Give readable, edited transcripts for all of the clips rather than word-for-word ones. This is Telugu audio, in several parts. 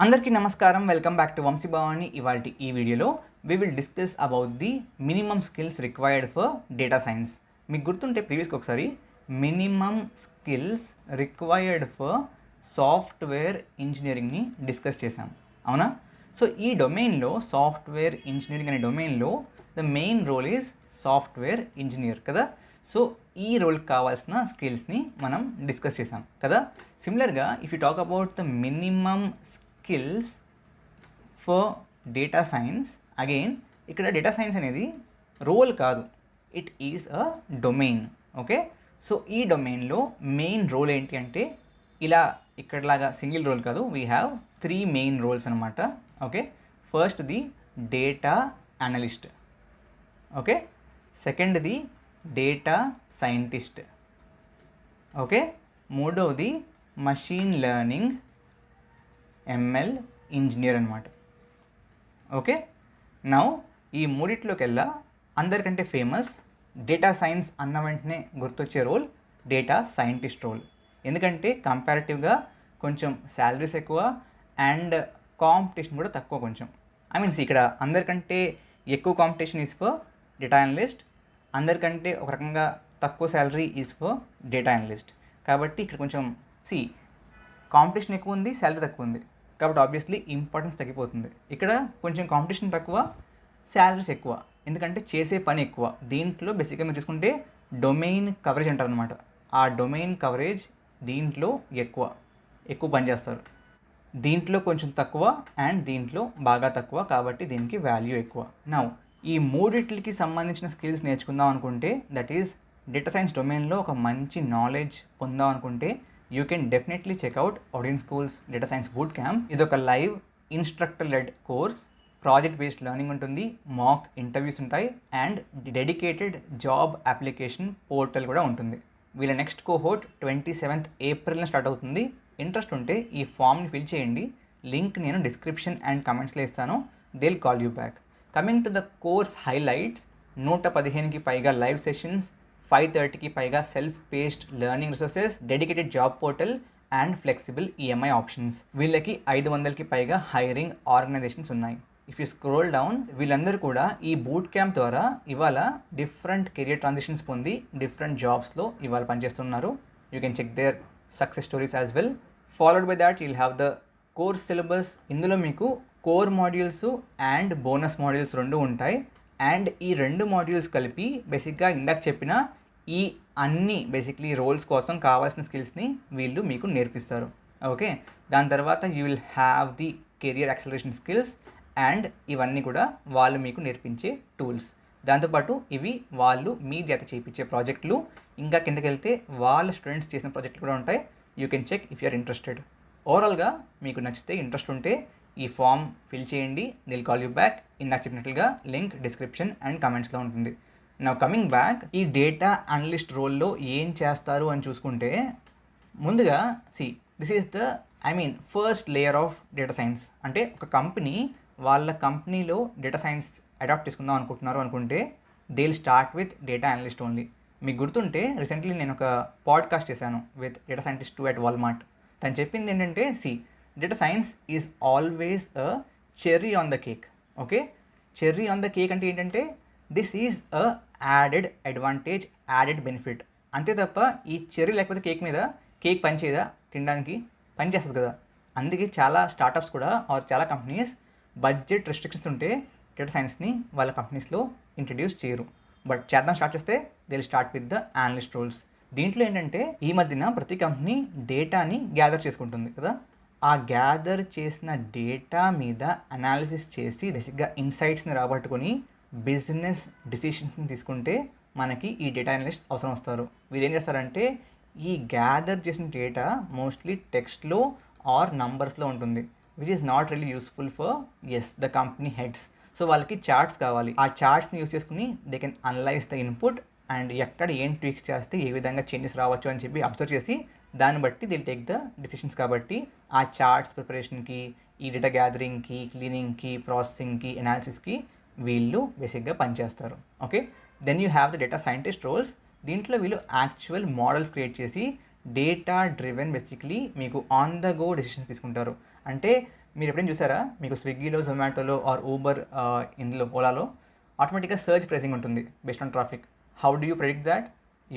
అందరికీ నమస్కారం. Welcome back to Vamsi Bhavani. ఇవాల్టి ఈ వీడియోలో we will discuss about the minimum skills required for data science. మీకు గుర్తుంటే ప్రీవియస్గా ఒకసారి minimum skills required for software ఇంజనీరింగ్ని డిస్కస్ చేశాం, అవునా? సో ఈ డొమైన్లో సాఫ్ట్వేర్ ఇంజనీరింగ్ అనే డొమైన్లో the main role is software engineer కదా. సో ఈ రోల్కి కావాల్సిన స్కిల్స్ని మనం డిస్కస్ చేసాం కదా. సిమిలర్గా if you talk about the minimum skills for data science, again ఇక్కడ డేటా సైన్స్ అనేది రోల్ కాదు, it is a domain. Okay, so ఈ డొమైన్లో మెయిన్ రోల్ ఏంటి అంటే ఇలా ఇక్కడలాగా సింగిల్ రోల్ కాదు, వీ హ్యావ్ 3 మెయిన్ రోల్స్ అనమాట. Okay, first the data analyst, okay, second the data scientist, okay, మూడవది మషీన్ లెర్నింగ్ ఎంఎల్ ఇంజనీర్ అనమాట. ఓకే, నౌ ఈ మూడిట్లోకెల్లా అందరికంటే ఫేమస్ డేటా సైన్స్ అన్న వెంటనే గుర్తొచ్చే రోల్ డేటా సైంటిస్ట్ రోల్. ఎందుకంటే కంపారిటివ్గా కొంచెం శాలరీస్ ఎక్కువ అండ్ కాంపిటీషన్ కూడా తక్కువ కొంచెం. ఇక్కడ అందరికంటే ఎక్కువ competition is for data analyst, అందరికంటే ఒక రకంగా తక్కువ salary is for data analyst. కాబట్టి ఇక్కడ కొంచెం కాంపిటీషన్ ఎక్కువ ఉంది, శాలరీ తక్కువ ఉంది, కాబట్టి ఆబ్వియస్లీ ఇంపార్టెన్స్ తగ్గిపోతుంది. ఇక్కడ కొంచెం కాంపిటీషన్ తక్కువ, శాలరీస్ ఎక్కువ, ఎందుకంటే చేసే పని ఎక్కువ. దీంట్లో బేసిక్గా మీరు చూసుకుంటే డొమైన్ కవరేజ్ అంటారు అనమాట. ఆ డొమైన్ కవరేజ్ దీంట్లో ఎక్కువ పని చేస్తారు, దీంట్లో కొంచెం తక్కువ అండ్ దీంట్లో బాగా తక్కువ, కాబట్టి దీనికి వాల్యూ ఎక్కువ. నౌ ఈ మూడిట్లకి సంబంధించిన స్కిల్స్ నేర్చుకుందాం అనుకుంటే, దట్ ఈజ్ డేటా సైన్స్ డొమైన్లో ఒక మంచి నాలెడ్జ్ పొందాం అనుకుంటే you can definitely check out Odin schools data science boot camp. ఇది ఒక live instructor led course, project based learning ఉంటుంది, మాక్ ఇంటర్వ్యూస్ ఉంటాయి and dedicated job application portal కూడా ఉంటుంది. వీళ్ళ నెక్స్ట్ కోహోర్ట్ 27th ఏప్రిల్న స్టార్ట్ అవుతుంది. ఇంట్రెస్ట్ ఉంటే ఈ ఫామ్ని ఫిల్ చేయండి, లింక్ నేను డిస్క్రిప్షన్ అండ్ కమెంట్స్లో ఇస్తాను. They will call you back. Coming to the course highlights, 115కి పైగా లైవ్ సెషన్స్, 530కి పైగా self paced learning resources, dedicated job portal and flexible EMI options. వీళ్ళకి 500కి పైగా హైరింగ్ ఆర్గనైజేషన్స్ ఉన్నాయి. ఇఫ్ యూ స్క్రోల్ డౌన్, వీళ్ళందరూ కూడా ఈ బూట్ క్యాంప్ ద్వారా ఇవాళ డిఫరెంట్ కెరియర్ ట్రాన్సిషన్స్ పొంది డిఫరెంట్ జాబ్స్లో ఇవాళ పనిచేస్తున్నారు. You can check their success stories as well. Followed by that you'll have the course syllabus. ఇందులో మీకు core modules and bonus modules 2 ఉంటాయి. అండ్ ఈ 2 మాడ్యూల్స్ కలిపి బేసిక్గా ఇందాక చెప్పిన ఈ అన్ని బేసిక్లీ రోల్స్ కోసం కావాల్సిన స్కిల్స్ని వీళ్ళు మీకు నేర్పిస్తారు. ఓకే, దాని తర్వాత you will have the career acceleration skills and ఇవన్నీ కూడా వాళ్ళు మీకు నేర్పించే టూల్స్. దాంతోపాటు ఇవి వాళ్ళు మీ చేత చేయించే ప్రాజెక్టులు, ఇంకా కిందకి వెళ్తే వాళ్ళ స్టూడెంట్స్ చేసిన ప్రాజెక్టులు కూడా ఉంటాయి. You can check if you are interested. ఓవరాల్గా మీకు నచ్చితే, ఇంట్రెస్ట్ ఉంటే ఈ ఫామ్ ఫిల్ చేయండి, దిల్ కాల్ యూ బ్యాక్. ఇందాక చెప్పినట్లుగా లింక్ డిస్క్రిప్షన్ అండ్ కమెంట్స్లో ఉంటుంది. నౌ కమింగ్ బ్యాక్, ఈ డేటా అనలిస్ట్ రోల్లో ఏం చేస్తారు అని చూసుకుంటే, ముందుగా this is the first layer of data science. అంటే ఒక కంపెనీ వాళ్ళ కంపెనీలో డేటా సైన్స్ అడాప్ట్ చేసుకుందాం అనుకుంటే they will start with data analyst only. మీకు గుర్తుంటే రీసెంట్లీ నేను ఒక పాడ్కాస్ట్ చేశాను with data scientist 2 at Walmart. తను చెప్పింది ఏంటంటే data science is always a cherry on the cake. Okay, cherry on the cake అంటే ఏంటంటే this is a added advantage, added benefit, అంతే తప్ప ఈ చెర్రీ లేకపోతే కేక్ పనిచేయదా? తినడానికి పనిచేస్తుంది కదా. అందుకే చాలా స్టార్టప్స్ కూడా ఆర్ చాలా కంపెనీస్ బడ్జెట్ రెస్ట్రిక్షన్స్ ఉంటే డేటా సైన్స్ని వాళ్ళ కంపెనీస్లో ఇంట్రడ్యూస్ చేయరు. బట్ స్టార్ట్ చేస్తే they will start with the analyst roles. దీంట్లో ఏంటంటే ఈ మధ్యన ప్రతి కంపెనీ డేటాని గ్యాదర్ చేసుకుంటుంది కదా. ఆ గ్యాదర్ చేసిన డేటా మీద అనాలిసిస్ చేసి బేసిక్గా ఇన్సైట్స్ని రాబట్టుకొని బిజినెస్ డిసిషన్స్ని తీసుకుంటే మనకి ఈ డేటా అనలిస్ట్ అవసరం వస్తారు. వీళ్ళు ఏం చేస్తారంటే ఈ గ్యాదర్ చేసిన డేటా మోస్ట్లీ టెక్స్ట్లో ఆర్ నంబర్స్లో ఉంటుంది, which is not really useful for the company heads. So వాళ్ళకి చార్ట్స్ కావాలి. ఆ చార్ట్స్ని యూస్ చేసుకుని they can analyse the input and ఎక్కడ ఏం ట్వీక్స్ చేస్తే ఏ విధంగా చేంజెస్ రావచ్చు అని చెప్పి అబ్జర్వ్ చేసి దాన్ని బట్టి దిల్ టేక్ ద డిసిషన్స్. కాబట్టి ఆ చార్ట్స్ ప్రిపరేషన్కి, ఈ డేటా గ్యాదరింగ్కి, క్లీనింగ్కి, ప్రాసెసింగ్కి, అనాలిసిస్కి వీళ్ళు బేసిక్గా పనిచేస్తారు. Okay, then you have the data scientist roles. దీంట్లో వీళ్ళు యాక్చువల్ మోడల్స్ క్రియేట్ చేసి డేటా డ్రివెన్ బేసిక్లీ మీకు ఆన్ ద గో డెసిషన్స్ తీసుకుంటారు. అంటే మీరు ఎప్పుడైనా చూసారా, మీకు స్విగ్గీలో, జొమాటోలో ఆర్ ఊబర్, ఇందులో ఓలాలో ఆటోమేటిక్గా సర్చ్ ప్రైసింగ్ ఉంటుంది based on traffic. How do you predict that?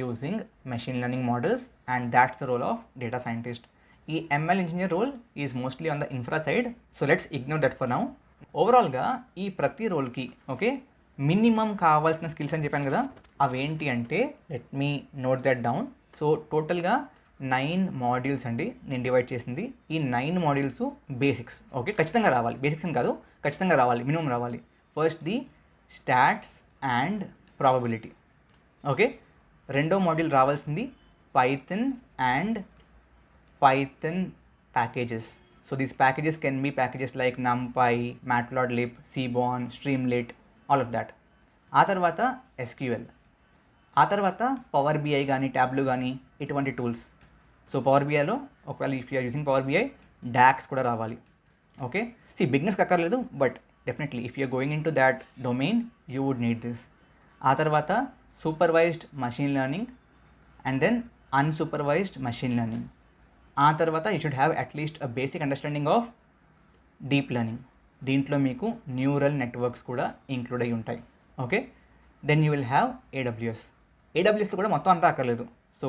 Using machine learning models, and that's the role of data scientist. ఈ ML engineer role is mostly on the infra side, so let's ignore that for now. ఓవరాల్గా ఈ ప్రతి రోల్కి ఓకే మినిమం కావాల్సిన స్కిల్స్ అని చెప్పాను కదా, అవేంటి అంటే let me note that down. So టోటల్గా 9 మాడ్యూల్స్ అండి నేను డివైడ్ చేసింది. ఈ 9 మాడ్యూల్స్ బేసిక్స్ ఓకే ఖచ్చితంగా రావాలి, బేసిక్స్ అని కాదు ఖచ్చితంగా రావాలి, మినిమం రావాలి. First the stats and probability okay. రెండో మాడ్యూల్ రావాల్సింది Python and Python packages. So these packages can be packages like numpy, matplotlib, seaborn, streamlit, all of that. ఆ తర్వాత SQL, ఆ తర్వాత పవర్ బిఐ కానీ ట్యాబ్లు కానీ ఇటువంటి టూల్స్. సో పవర్ బిఐలో ఒకవేళ if you're using power BI DAX కూడా రావాలి ఓకే. బిగ్నెస్కి అక్కర్లేదు, but definitely if you're going in to that domain you would need this. ఆ తర్వాత supervised machine learning and then unsupervised machine learning. ఆ తర్వాత you should have at least a basic understanding of deep learning. దీంట్లో మీకు న్యూరల్ నెట్వర్క్స్ కూడా ఇంక్లూడ్ అయి ఉంటాయి okay. Then you will have AWS కూడా మొత్తం అంతా అక్కర్లేదు. సో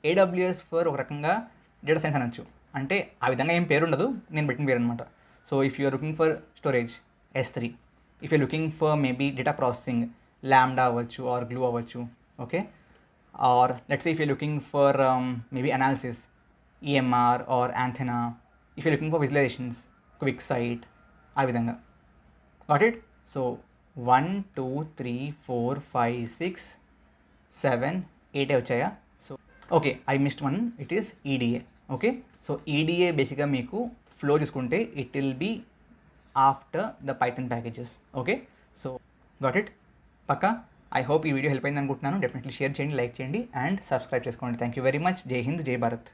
ఏడబ్ల్యూఎస్ ఫర్ ఒక రకంగా డేటా సైన్స్ అనొచ్చు, అంటే ఆ విధంగా ఏం పేరు ఉండదు, నేను పెట్టిన పేరు అనమాట. So if you are looking for storage S3, if you looking for maybe data processing lambda అవ్వచ్చు ఆర్ గ్లూ అవ్వచ్చు okay. Or let's if you looking for maybe analysis EMR or Anthena, if you looking for visualisations QuickSight, ఆ విధంగా. Got it? సో 1 2 3 4 5 6 7 8 వచ్చాయా? So okay, I missed one, it is EDA okay. So EDA బేసిక్గా మీకు ఫ్లో చూసుకుంటే it will be after the Python packages okay. So got it పక్కా. ఐ హోప్ ఈ వీడియో హెల్ప్ అయింది అనుకుంటున్నాను. డెఫినెట్లీ షేర్ చేయండి, లైక్ చేయండి అండ్ సబ్స్క్రైబ్ చేసుకోండి. Thank you very much. జై హింద్, జై భారత్.